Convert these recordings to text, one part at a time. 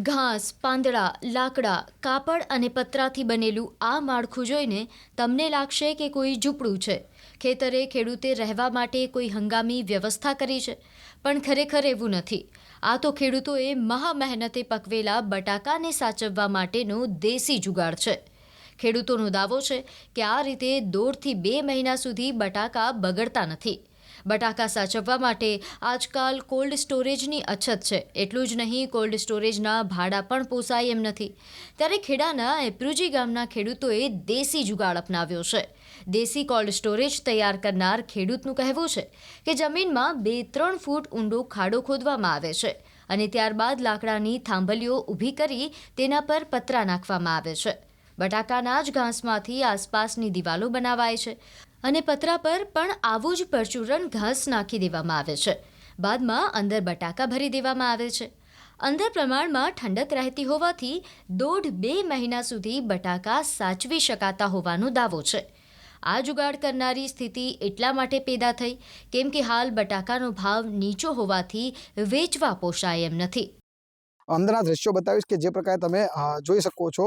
ઘાસ, પાંદડા, લાકડા, કાપડ અને પતરાથી બનેલું આ માળખું જોઈને તમને લાગશે કે કોઈ ઝૂંપડું છે. ખેતરે ખેડૂતે રહેવા માટે કોઈ હંગામી વ્યવસ્થા કરી છે, પણ ખરેખર એવું નથી. આ તો ખેડૂતોએ મહામહેનતે પકવેલા બટાકાને સાચવવા માટેનો દેશી જુગાડ છે. ખેડૂતોનો દાવો છે કે આ રીતે 1.5 થી 2 મહિના સુધી બટાકા બગડતા નથી. બટાકા સાચવવા માટે આજકાલ કોલ્ડ સ્ટોરેજની અછત છે. એટલું જ નહીં, કોલ્ડ સ્ટોરેજના ભાડા પણ પોસાય એમ નથી. ત્યારે ખેડાના એપ્રુજી ગામના ખેડૂતોએ દેશી જુગાડ અપનાવ્યો છે. દેશી કોલ્ડ સ્ટોરેજ તૈયાર કરનાર ખેડૂતનું કહેવું છે કે જમીનમાં 2-3 ફૂટ ઊંડો ખાડો ખોદવામાં આવે છે અને ત્યારબાદ લાકડાની થાંભલીઓ ઊભી કરી તેના પર પતરા નાખવામાં આવે છે. બટાકાના જ ઘાસમાંથી આસપાસની દિવાલો બનાવાય છે અને પતરા પર પણ આવું જ પરચુરણ ઘાસ નાખી દેવામાં આવે છે. બાદમાં અંદર બટાકા ભરી દેવામાં આવે છે. અંદર પ્રમાણમાં ઠંડક રહેતી હોવાથી 1.5-2 મહિના સુધી બટાકા સાચવી શકાતા હોવાનો દાવો છે. આ જુગાડ કરનારી સ્થિતિ એટલા માટે પેદા થઈ કેમ કે હાલ બટાકાનો ભાવ નીચો હોવાથી વેચવા પોષાય એમ નથી. અંદરના દ્રશ્યો બતાવીશ કે જે પ્રકારે તમે જોઈ શકો છો.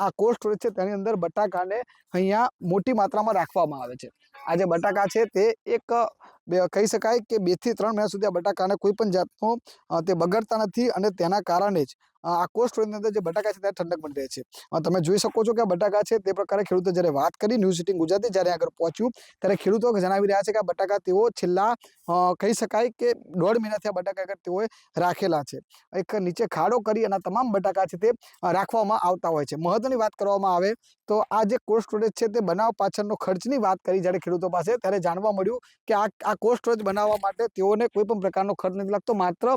આ કોલ્ડ સ્ટોરેજ છે તેની અંદર બટાકાને અહીંયા મોટી માત્રામાં રાખવામાં આવે છે. આ જે બટાકા છે તે કહી શકાય કે 2 થી 3 મહિના સુધી આ બટાકાને કોઈ પણ જાતનો તે બગડતા નથી અને તેના કારણે જ આ કોલ્ડ સ્ટોરેજની અંદર જે બટાકા છે ત્યાં ઠંડક બની રહે છે. તમે જોઈ શકો છો કે આ બટાકા છે તે પ્રકારે ખેડૂતો જ્યારે વાત કરી ન્યૂઝ 18 ગુજરાતી જ્યારે આગળ પહોંચ્યું ત્યારે ખેડૂતો જણાવી રહ્યા છે કે આ બટાકા તેઓ છેલ્લા કહી શકાય કે 1.5 મહિનાથી આ બટાકા આગળ તેઓએ રાખેલા છે. એક નીચે ખાડો કરી અને તમામ બટાકા છે તે રાખવામાં આવતા હોય છે. મહત્વની વાત કરવામાં આવે તો આ જે કોલ્ડ સ્ટોરેજ છે તે બનાવવા પાછળનો ખર્ચની વાત કરી જ્યારે ખેડૂતો પાસે ત્યારે જાણવા મળ્યું કે આ કોલ્ડ સ્ટોરેજ બનાવવા માટે તેઓને કોઈ પણ પ્રકારનો ખર્ચ નથી લાગતો. માત્ર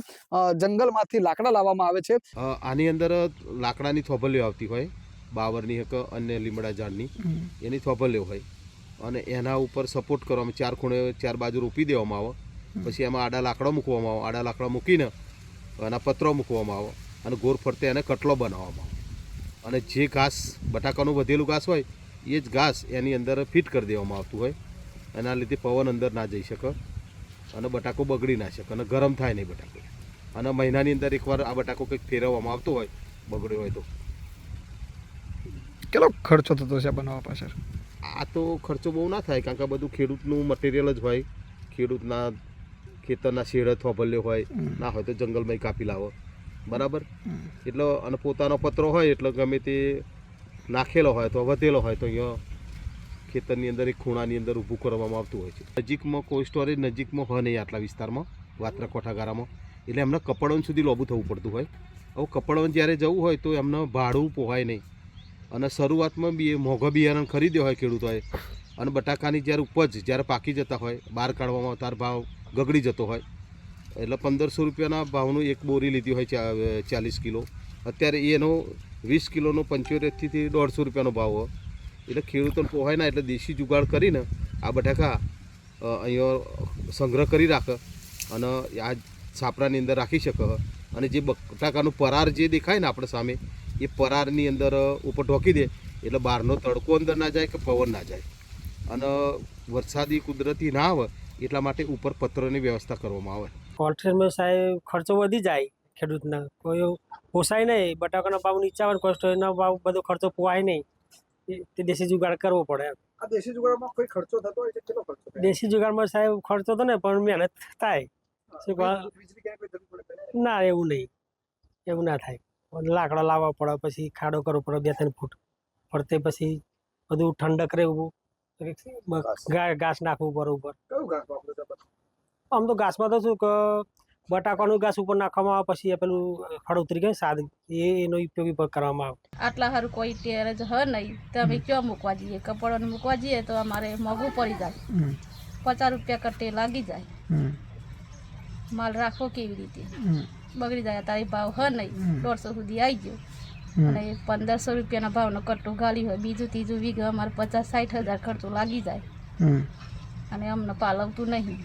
જંગલમાંથી લાકડા લાવવામાં આવે છે. આની અંદર લાકડાની થોભલીઓ આવતી હોય, બાવરની અને લીમડા ઝાડની એની થોભલીઓ હોય અને એના ઉપર સપોર્ટ કરવામાં 4 ખૂણે 4 બાજુ રોપી દેવામાં આવે. પછી એમાં આડા લાકડા મૂકવામાં આવે. આડા લાકડા મૂકીને એના પતરો મૂકવામાં આવે અને ગોળ ફરતે એને કટલો બનાવવામાં આવે અને જે ઘાસ બટાકાનું વધેલું ઘાસ હોય એ જ ઘાસ એની અંદર ફિટ કરી દેવામાં આવતું હોય. એના લીધે પવન અંદર ના જઈ શકે અને બટાકો બગડી ના શકે અને ગરમ થાય નહીં બટાકો. અને મહિનાની અંદર એકવાર આ બટાકો કંઈક ફેરવવામાં આવતો હોય બગડ્યો હોય તો. કેટલો ખર્ચો થતો છે બનાવવા પાછળ? આ તો ખર્ચો બહુ ના થાય કારણ કે બધું ખેડૂતનું મટીરિયલ જ હોય. ખેડૂતના ખેતરના શેડ થોભલ્યો હોય, ના હોય તો જંગલમાં કાપી લાવો, બરાબર. એટલે અને પોતાનો પતરો હોય એટલે ગમે તે નાખેલો હોય તો વધેલો હોય તો અહીંયા ખેતરની અંદર એક ખૂણાની અંદર ઊભું કરવામાં આવતું હોય છે. નજીકમાં કોલ્ડ સ્ટોરેજ નજીકમાં હોય નહીં આટલા વિસ્તારમાં, વાત્રા કોઠાગારામાં, એટલે એમને કપડવન સુધી લોબું થવું પડતું હોય. હવે કપડવન જ્યારે જવું હોય તો એમને ભાડું પોહાય નહીં અને શરૂઆતમાં મોંઘો બિયારણ ખરીદ્યો હોય ખેડૂતોએ અને બટાકાની જ્યારે ઉપજ જ્યારે પાકી જતા હોય બહાર કાઢવામાં તાર ભાવ ગગડી જતો હોય એટલે 1500 રૂપિયાના ભાવનું એક બોરી લીધી હોય 40 કિલો. અત્યારે એનો 20 કિલોનો 75 થી 150 રૂપિયાનો ભાવ હોય. એટલે ખેડૂતોને પોહાય ના એટલે દેશી જુગાડ કરીને આ બટાકા અહીંયા સંગ્રહ કરી રાખે અને આ છાપરાની અંદર રાખી શકે. અને જે બટાકાનું પરાર જે દેખાય ને આપણે સામે એ પરારની અંદર ઉપર ઢોકી દે એટલે બહારનો તડકો અંદર ના જાય કે પવન ના જાય અને વરસાદી કુદરતી ના આવે એટલા માટે ઉપર પત્રની વ્યવસ્થા કરવામાં આવે. કોલ્ડ સ્ટોરેજમાં સાહેબ ખર્ચો વધી જાય ખેડૂતના, કોઈ પોસાય નહીં. બટાકાનો ભાવ નીચા આવે, કોલ્ડ સ્ટોરેજનો ભાવ બધો ખર્ચો પોવાય નહીં. તે દેશી જુગાડ કરવો પડે. આ દેશી જુગાડમાં કોઈ ખર્ચો થતો હોય છે? કેટલો ખર્ચો? દેશી જુગાડમાં સાહેબ ખર્ચો તો નહીં પણ મહેનત થાય. ના એવું નહીં, એવું ના થાય. લાકડા લાવવા પડે, પછી ખાડો કરવો પડે 2-3 ફૂટ ફરતે, પછી બધું ઠંડક રહેવું, ઘાસ નાખવું પડે ઉપર. કયું ઘાસ વાપરો છો? આમ તો ઘાસમાં તો શું કે બટાકાનું ઘાસ ઉપર નાખવામાં આવે, પછી પેલું ફળ ઉતરી ગયું સાદ એનો ઉપયોગ કરવામાં આવે. આટલા સારું કોઈ ટેરેજ હ નહીં તો અમે ક્યાં મૂકવા જઈએ? કપડાને મૂકવા જઈએ તો અમારે મોંઘું પડી જાય. 50 રૂપિયા કટ્ટે લાગી જાય. માલ રાખવો કેવી રીતે? બગડી જાય. તારી ભાવ હ નહીં 150 સુધી આવી ગયો અને 1500 રૂપિયાના ભાવનો કટ્ટો ગાલી હોય, બીજું ત્રીજું વીઘા અમારે 50-60 હજાર ખર્ચો લાગી જાય અને અમને પાલવતું નહીં.